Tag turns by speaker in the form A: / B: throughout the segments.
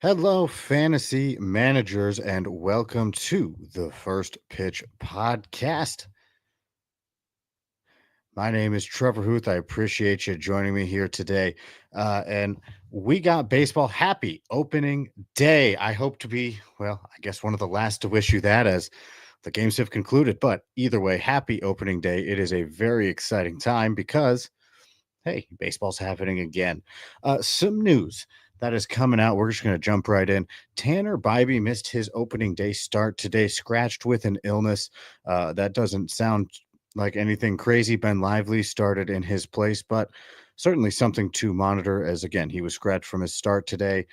A: Hello, fantasy managers, and welcome to the First Pitch Podcast. My name is Trevor Huth. I appreciate you joining me here today. And we got baseball. Happy opening day. I hope to be, well, I guess one of the last to wish you that as the games have concluded. But either way, happy opening day. It is a very exciting time because hey, baseball's happening again. Some news that is coming out. We're just going to jump right in. Tanner Bybee missed his opening day start today, scratched with an illness. That doesn't sound like anything crazy. Ben Lively started in his place, but certainly something to monitor as, again, he was scratched from his start today.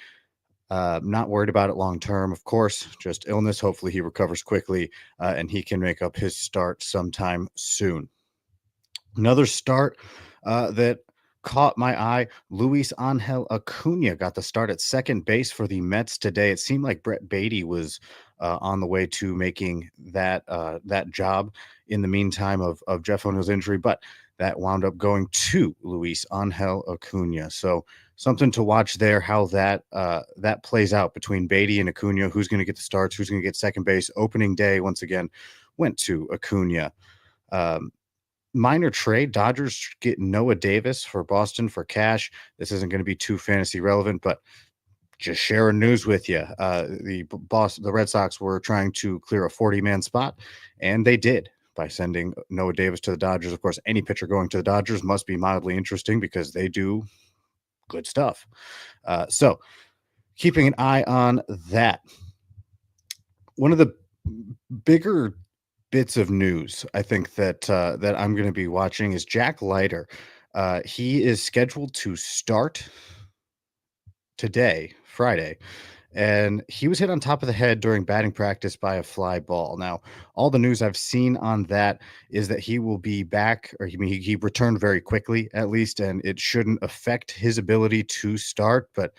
A: Not worried about it long term, of course, just illness. Hopefully, he recovers quickly and he can make up his start sometime soon. Another start that caught my eye. Luis Angel Acuna got the start at second base for the Mets today. It seemed like Brett Beatty was on the way to making that job in the meantime of Jeff O'Neill's injury, but that wound up going to Luis Angel Acuna. So something to watch there, how that plays out between Beatty and Acuna. Who's going to get the starts? Who's going to get second base? Opening day once again went to Acuna. Um, Minor trade. Dodgers get Noah Davis for Boston for cash. This isn't going to be too fantasy relevant, but just sharing news with you. The Red Sox were trying to clear a 40-man spot, and they did by sending Noah Davis to the Dodgers. Of course, any pitcher going to the Dodgers must be mildly interesting because they do good stuff. So keeping an eye on that. One of the bigger bits of news I think that I'm going to be watching is Jack Leiter. He is scheduled to start today, Friday, and he was hit on top of the head during batting practice by a fly ball. Now, all the news I've seen on that is that he will be back, or he returned very quickly, at least, and it shouldn't affect his ability to start. But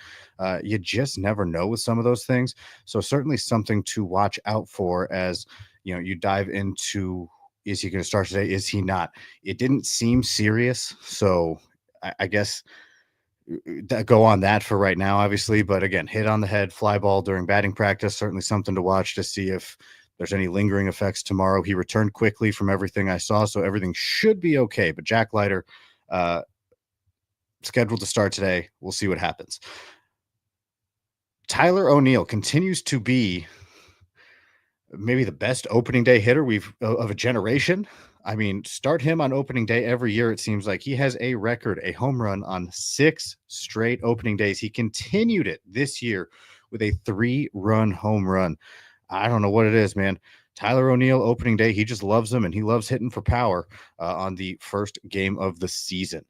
A: you just never know with some of those things. So certainly something to watch out for as you dive into. Is he going to start today? Is he not? It didn't seem serious, so I guess go on that for right now, obviously. But again, hit on the head, fly ball during batting practice, certainly something to watch to see if there's any lingering effects tomorrow. He returned quickly from everything I saw, so everything should be okay. But Jack Leiter, scheduled to start today. We'll see what happens. Tyler O'Neill continues to be maybe the best opening day hitter we've of a generation. I mean, start him on opening day every year. It seems like he has a record, a home run on 6 straight opening days. He continued it this year with a 3-run home run. I don't know what it is, man. Tyler O'Neill opening day. He just loves them and he loves hitting for power on the first game of the season.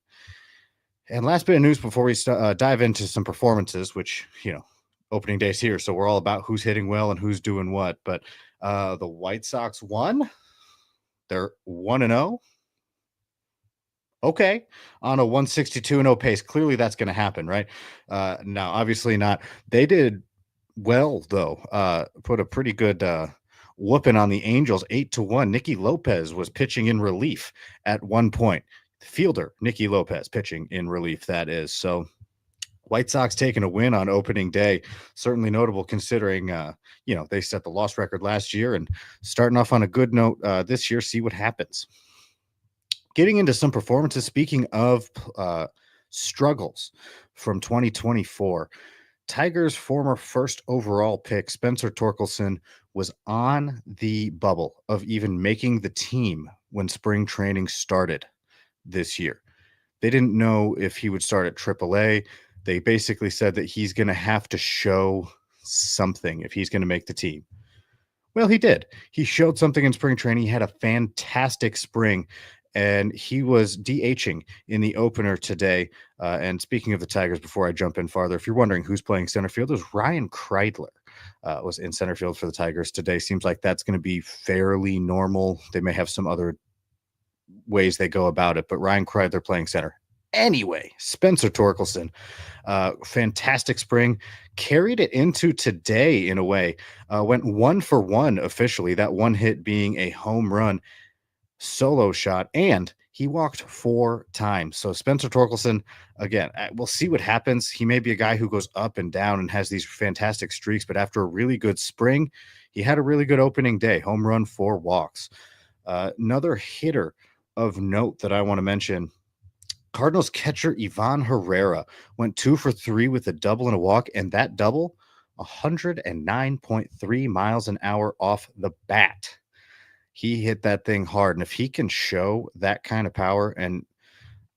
A: And last bit of news before we dive into some performances, which, opening days here. So we're all about who's hitting well and who's doing what. But the White Sox won. They're 1-0. Okay. On a 162-0 pace. Clearly that's going to happen, right? Now, obviously not. They did well, though. Put a pretty good whooping on the Angels, 8-1. Nicky Lopez was pitching in relief at one point. Fielder, Nicky Lopez, pitching in relief, that is. So White Sox taking a win on opening day, certainly notable considering, they set the loss record last year and starting off on a good note this year, see what happens. Getting into some performances, speaking of struggles from 2024, Tigers' former first overall pick, Spencer Torkelson, was on the bubble of even making the team when spring training started this year. They didn't know if he would start at AAA. They basically said that he's going to have to show something if he's going to make the team. Well, he did. He showed something in spring training. He had a fantastic spring, and he was DHing in the opener today. And speaking of the Tigers, before I jump in farther, if you're wondering who's playing center field, it was Ryan Kreidler was in center field for the Tigers today. Seems like that's going to be fairly normal. They may have some other ways they go about it, but Ryan Kreidler playing center. Anyway, Spencer Torkelson, fantastic spring, carried it into today in a way, went 1-for-1 officially, that one hit being a home run solo shot, and He walked 4 times. So Spencer Torkelson, again, we'll see what happens. He may be a guy who goes up and down and has these fantastic streaks, but after a really good spring, he had a really good opening day. Home run, 4 walks. Another hitter of note that I want to mention, Cardinals catcher Ivan Herrera went 2 for 3 with a double and a walk, and that double, 109.3 miles an hour off the bat. He hit that thing hard. And if he can show that kind of power, and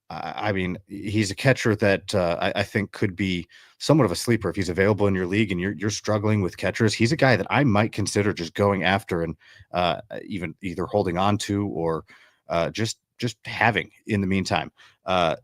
A: I mean, he's a catcher that I think could be somewhat of a sleeper if he's available in your league and you're struggling with catchers. He's a guy that I might consider just going after and even either holding on to or just having in the meantime. Uh,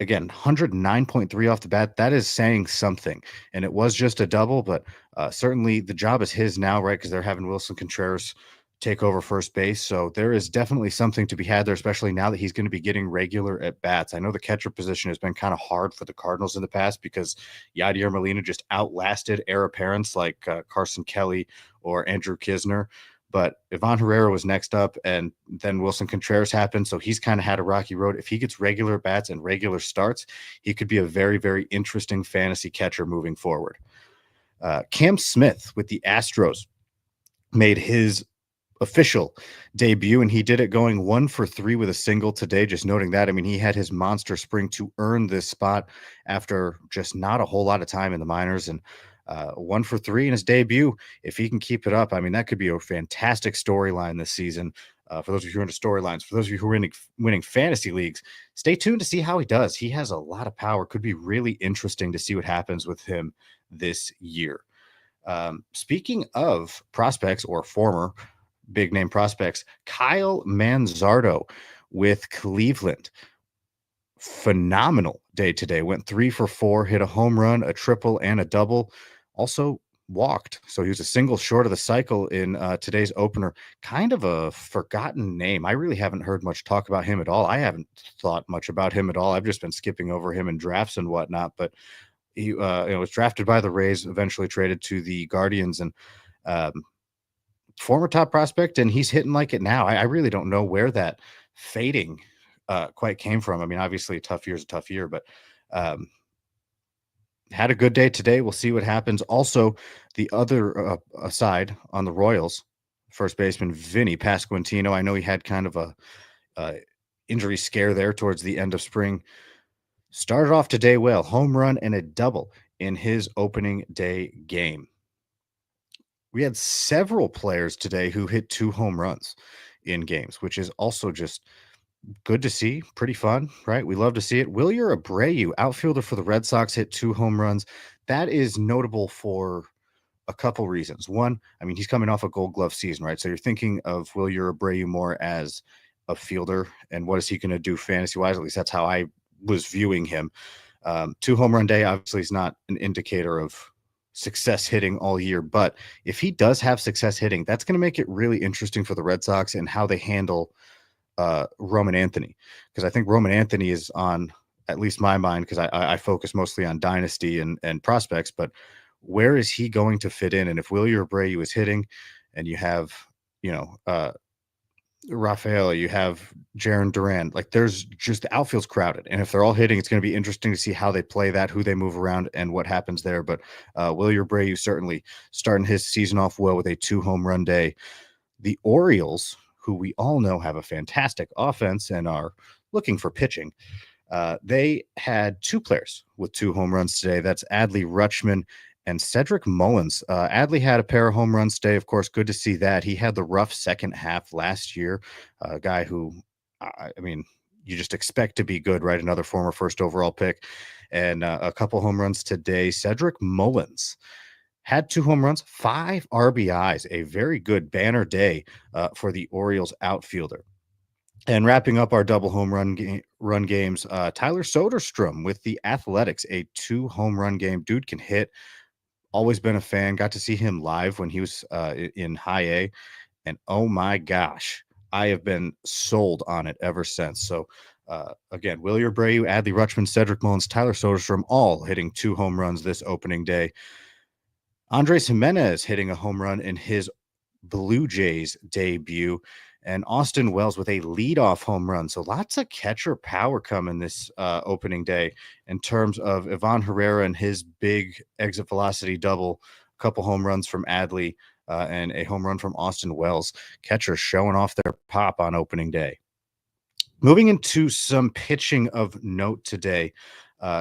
A: Again, 109.3 off the bat. That is saying something, and it was just a double, but certainly the job is his now, right? Because they're having Wilson Contreras take over first base. So there is definitely something to be had there, especially now that he's going to be getting regular at bats. I know the catcher position has been kind of hard for the Cardinals in the past because Yadier Molina just outlasted heir apparents like Carson Kelly or Andrew Kisner. But Ivan Herrera was next up, and then Wilson Contreras happened. So he's kind of had a rocky road. If he gets regular bats and regular starts, he could be a very, very interesting fantasy catcher moving forward. Cam Smith with the Astros made his official debut, and he did it going 1 for 3 with a single today. Just noting that, I mean, he had his monster spring to earn this spot after just not a whole lot of time in the minors, and 1 for 3 in his debut. If he can keep it up, I mean, that could be a fantastic storyline this season. For those of you who are into storylines, for those of you who are winning fantasy leagues, stay tuned to see how he does. He has a lot of power. Could be really interesting to see what happens with him this year. Speaking of prospects or former big name prospects, Kyle Manzardo with Cleveland. Phenomenal day today. Went 3 for 4, hit a home run, a triple, and a double. Also walked. So he was a single short of the cycle in today's opener. Kind of a forgotten name. I really haven't heard much talk about him at all. I haven't thought much about him at all. I've just been skipping over him in drafts and whatnot. But he was drafted by the Rays, eventually traded to the Guardians, and former top prospect, and he's hitting like it now. I really don't know where that fading quite came from. I mean, obviously a tough year is a tough year, but had a good day today. We'll see what happens. Also, the other side on the Royals, first baseman Vinny Pasquantino. I know he had kind of a injury scare there towards the end of spring. Started off today well, home run and a double in his opening day game. We had several players today who hit 2 home runs in games, which is also just good to see. Pretty fun, right? We love to see it. Wilyer Abreu, outfielder for the Red Sox, hit 2 home runs. That is notable for a couple reasons. One, I mean, he's coming off a Gold Glove season, right? So you're thinking of Wilyer Abreu more as a fielder and what is he going to do fantasy-wise? At least that's how I was viewing him. 2 home run day obviously is not an indicator of success hitting all year, but if he does have success hitting, that's going to make it really interesting for the Red Sox and how they handle Roman Anthony, because I think Roman Anthony is on at least my mind, because I focus mostly on dynasty and prospects, but where is he going to fit in? And if Wilyer Abreu is hitting and you have, Rafaela, you have Jaron Duran, like there's just the outfield's crowded. And if they're all hitting, it's going to be interesting to see how they play that, who they move around and what happens there. But Wilyer Abreu certainly starting his season off well with a 2 home run day. The Orioles, who we all know have a fantastic offense and are looking for pitching, they had 2 players with 2 home runs today. That's Adley Rutschman and Cedric Mullins. Adley had a pair of home runs today. Of course, good to see that. He had the rough second half last year. A guy who, I mean, you just expect to be good, right? Another former first overall pick. And a couple home runs today. Cedric Mullins had 2 home runs, 5 RBIs, a very good banner day for the Orioles outfielder. And wrapping up our double home run games, Tyler Soderstrom with the Athletics, a 2 home run game. Dude can hit. Always been a fan. Got to see him live when he was in high A. And oh my gosh, I have been sold on it ever since. So again, Wilyer Abreu, Adley Rutschman, Cedric Mullins, Tyler Soderstrom, all hitting 2 home runs this opening day. Andres Jimenez hitting a home run in his Blue Jays debut. and Austin Wells with a leadoff home run. So lots of catcher power coming this opening day in terms of Ivan Herrera and his big exit velocity double, a couple home runs from Adley, and a home run from Austin Wells. Catchers showing off their pop on opening day. Moving into some pitching of note today,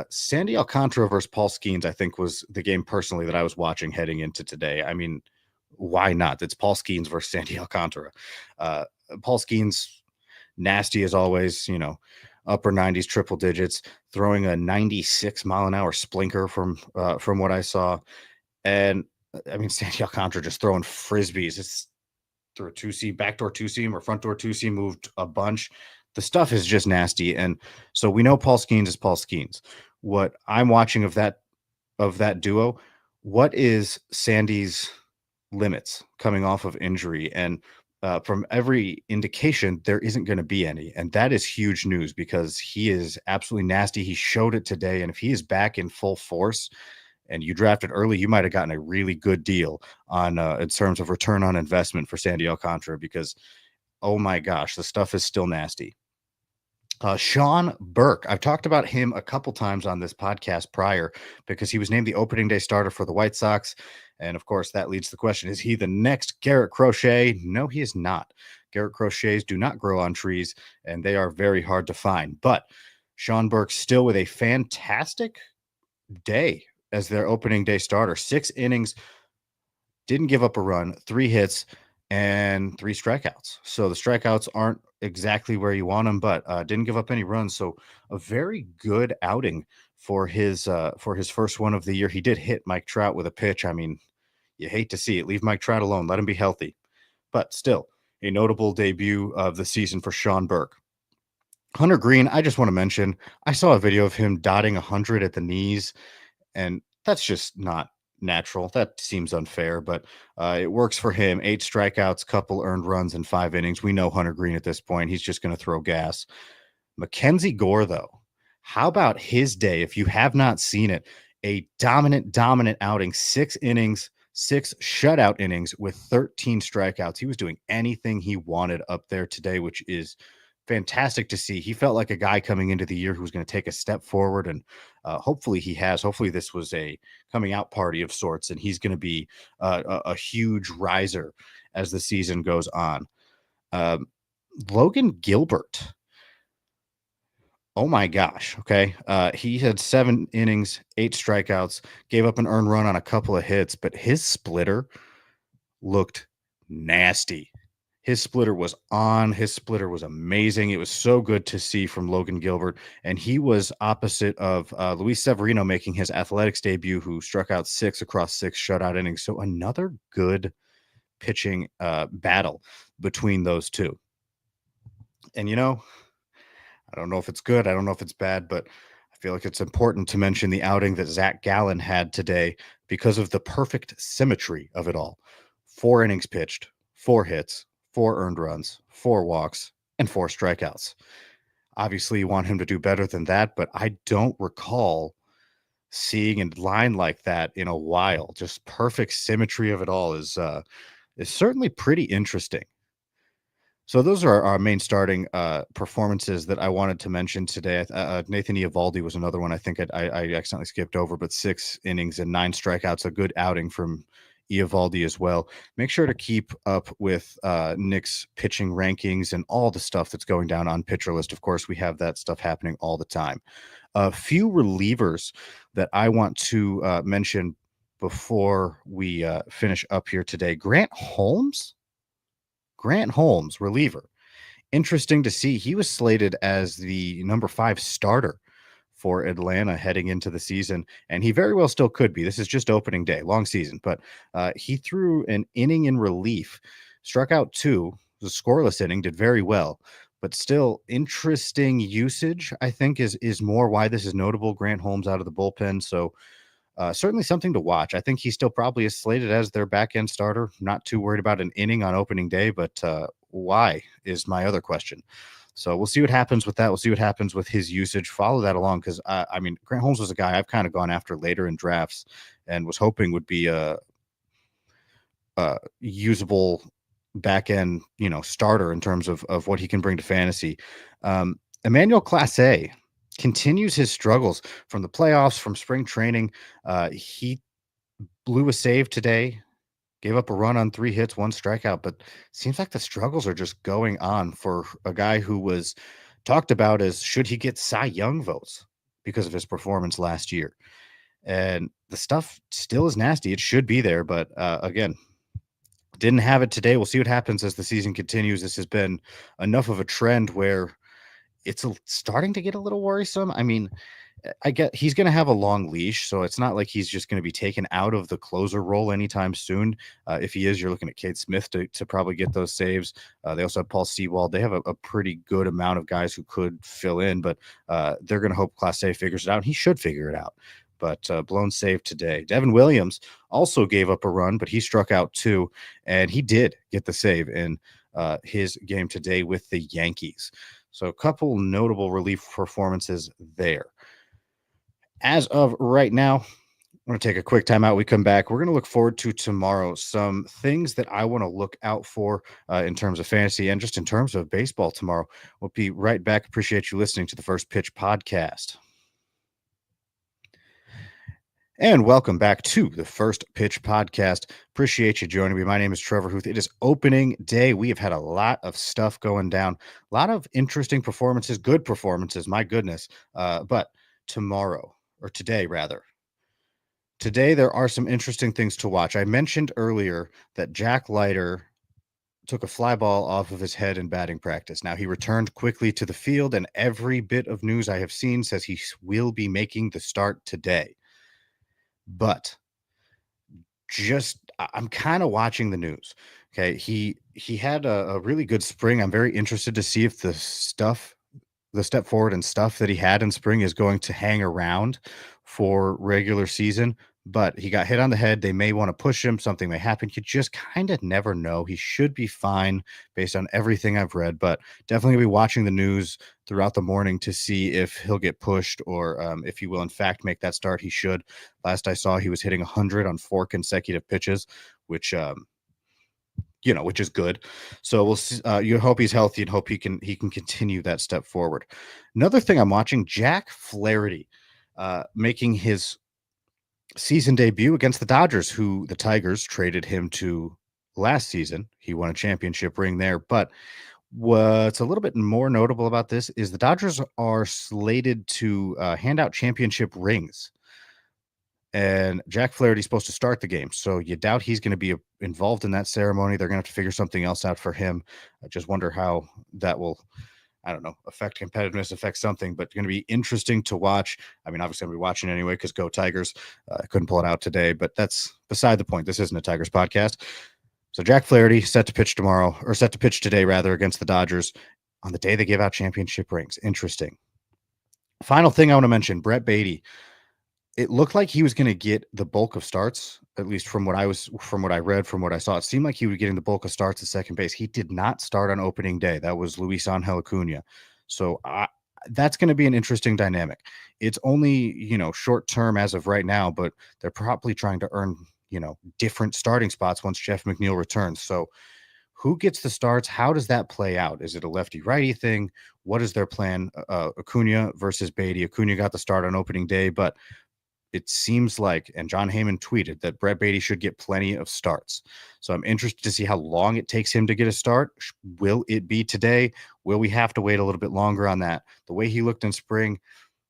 A: Sandy Alcantara versus Paul Skeens, I think, was the game personally that I was watching heading into today. I mean, why not? It's Paul Skeens versus Sandy Alcantara. Paul Skeens, nasty as always, upper 90s, triple digits, throwing a 96-mile-an-hour splinker from what I saw. And I mean, Sandy Alcantara just throwing frisbees. It's through a two seam, backdoor two seam, or front door two seam, moved a bunch. The stuff is just nasty, and so we know Paul Skeens is Paul Skeens. What I'm watching of that duo, what is Sandy's limits coming off of injury? And from every indication, there isn't going to be any, and that is huge news because he is absolutely nasty. He showed it today, and if he is back in full force, and you drafted early, you might have gotten a really good deal on in terms of return on investment for Sandy Alcantara because, oh my gosh, the stuff is still nasty. Sean Burke, I've talked about him a couple times on this podcast prior because he was named the opening day starter for the White Sox. And of course, that leads to the question, is he the next Garrett Crochet? No, he is not. Garrett Crochets do not grow on trees, and they are very hard to find. But Sean Burke still with a fantastic day as their opening day starter. 6 innings, didn't give up a run, 3 hits, and 3 strikeouts. So the strikeouts aren't exactly where you want them, but didn't give up any runs. So a very good outing for his first one of the year. He did hit Mike Trout with a pitch. I mean, you hate to see it. Leave Mike Trout alone. Let him be healthy. But still, a notable debut of the season for Sean Burke. Hunter Green, I just want to mention, I saw a video of him dotting 100 at the knees, and that's just not natural. That seems unfair, but it works for him. 8 strikeouts, couple earned runs in 5 innings. We know Hunter Green at this point. He's just going to throw gas. Mackenzie Gore, though, how about his day? If you have not seen it, a dominant outing, 6 innings, 6 shutout innings with 13 strikeouts. He was doing anything he wanted up there today, which is fantastic to see. He felt like a guy coming into the year who was going to take a step forward, and hopefully he has. Hopefully this was a coming out party of sorts, and he's going to be a huge riser as the season goes on. Logan Gilbert. Oh my gosh. Okay. He had 7 innings, 8 strikeouts, gave up an earned run on a couple of hits, but his splitter looked nasty. His splitter was on. His splitter was amazing. It was so good to see from Logan Gilbert. And he was opposite of Luis Severino making his athletics debut, who struck out 6 across 6 shutout innings. So another good pitching battle between those two. And, I don't know if it's good. I don't know if it's bad, but I feel like it's important to mention the outing that Zach Gallen had today because of the perfect symmetry of it all. 4 innings pitched, 4 hits, 4 earned runs, 4 walks, and 4 strikeouts. Obviously, you want him to do better than that, but I don't recall seeing a line like that in a while. Just perfect symmetry of it all is certainly pretty interesting. So those are our main starting performances that I wanted to mention today. Nathan Eovaldi was another one I think I accidentally skipped over, but 6 innings and 9 strikeouts, a good outing from Eovaldi as well. Make sure to keep up with Nick's pitching rankings and all the stuff that's going down on Pitcher List. Of course, we have that stuff happening all the time. A few relievers that I want to mention before we finish up here today. Grant Holmes, reliever. Interesting to see. He was slated as the number 5 starter for Atlanta heading into the season, and he very well still could be. This is just opening day, long season, but he threw an inning in relief, struck out 2, was a scoreless inning, did very well, but still interesting usage, I think, is more why this is notable. Grant Holmes out of the bullpen, so certainly something to watch. I think he still probably is slated as their back end starter. Not too worried about an inning on opening day, but why is my other question. So we'll see what happens with that. We'll see what happens with his usage. Follow that along because, I mean, Grant Holmes was a guy I've kind of gone after later in drafts and was hoping would be a usable back end, starter in terms of what he can bring to fantasy. Emmanuel Clase continues his struggles from the playoffs, from spring training. He blew a save today, gave up a run on 3 hits, 1 strikeout, but seems like the struggles are just going on for a guy who was talked about as should he get Cy Young votes because of his performance last year. And the stuff still is nasty. It should be there, but again, didn't have it today. We'll see what happens as the season continues. This has been enough of a trend where it's starting to get a little worrisome. I mean, I get he's going to have a long leash, so it's not like he's just going to be taken out of the closer role anytime soon. If he is, you're looking at Cade Smith to probably get those saves. They also have Paul Sewald. They have a pretty good amount of guys who could fill in, but they're going to hope Class A figures it out. And he should figure it out. But blown save today. Devin Williams also gave up a run, but he struck out too, and he did get the save in his game today with the Yankees. So a couple notable relief performances there. As of right now, I'm going to take a quick timeout. We come back. We're going to look forward to tomorrow. Some things that I want to look out for in terms of fantasy and just in terms of baseball tomorrow. We'll be right back. Appreciate you listening to the First Pitch Podcast. And welcome back to the First Pitch Podcast. Appreciate you joining me. My name is Trevor Huth. It is opening day. We have had a lot of stuff going down, a lot of interesting performances, good performances, my goodness. But tomorrow, or today rather, today there are some interesting things to watch. I mentioned earlier that Jack Leiter took a fly ball off of his head in batting practice. Now he returned quickly to the field, and every bit of news I have seen says he will be making the start today. But I'm kind of watching the news. Okay. He had a really good spring. I'm very interested to see if the step forward and stuff that he had in spring is going to hang around for regular season. But he got hit on the head. They may want to push him. Something may happen. You just kind of never know. He should be fine based on everything I've read, but definitely be watching the news throughout the morning to see if he'll get pushed or if he will in fact make that start. He should. Last I saw, he was hitting 100 on 4 consecutive pitches, which which is good. So we'll see. You hope he's healthy and hope he can continue that step forward. Another thing I'm watching, Jack Flaherty making his season debut against the Dodgers, who the Tigers traded him to last season. He won a championship ring there. But what's a little bit more notable about this is the Dodgers are slated to hand out championship rings. And Jack Flaherty's supposed to start the game. So you doubt he's going to be involved in that ceremony. They're going to have to figure something else out for him. I just wonder how that will, I don't know, affect competitiveness, affect something, but going to be interesting to watch. I mean, obviously I'm going to be watching anyway because go Tigers. I couldn't pull it out today, but that's beside the point. This isn't a Tigers podcast. So Jack Flaherty set to pitch today rather, against the Dodgers on the day they give out championship rings. Interesting. Final thing I want to mention, Brett Beatty. It looked like he was going to get the bulk of starts, at least from what I read, from what I saw. It seemed like he was getting the bulk of starts at second base. He did not start on opening day. That was Luis Angel Acuna. So that's going to be an interesting dynamic. It's only, short term as of right now, but they're probably trying to earn, different starting spots once Jeff McNeil returns. So who gets the starts? How does that play out? Is it a lefty-righty thing? What is their plan? Acuna versus Beatty. Acuna got the start on opening day, but it seems like, and John Heyman tweeted that Brett Beatty should get plenty of starts. So I'm interested to see how long it takes him to get a start. Will it be today? Will we have to wait a little bit longer on that? The way he looked in spring,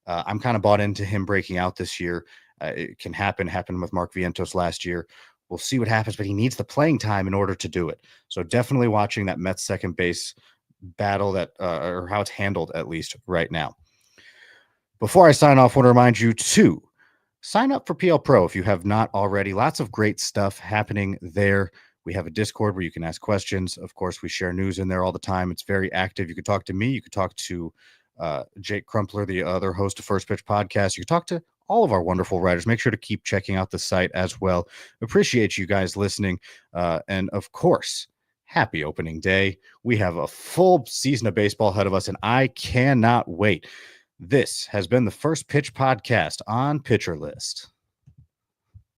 A: I'm kind of bought into him breaking out this year. It can happen. Happened with Mark Vientos last year. We'll see what happens, but he needs the playing time in order to do it. So definitely watching that Mets second base battle, that or how it's handled, at least right now. Before I sign off, I want to remind you to sign up for PL Pro if you have not already. Lots of great stuff happening there. We have a Discord where you can ask questions. Of course, we share news in there all the time. It's very active. You could talk to me. You could talk to Jake Crumpler, the other host of First Pitch Podcast. You could talk to all of our wonderful writers. Make sure to keep checking out the site as well. Appreciate you guys listening. And of course, happy opening day. We have a full season of baseball ahead of us, and I cannot wait. This has been the First Pitch Podcast on Pitcher List.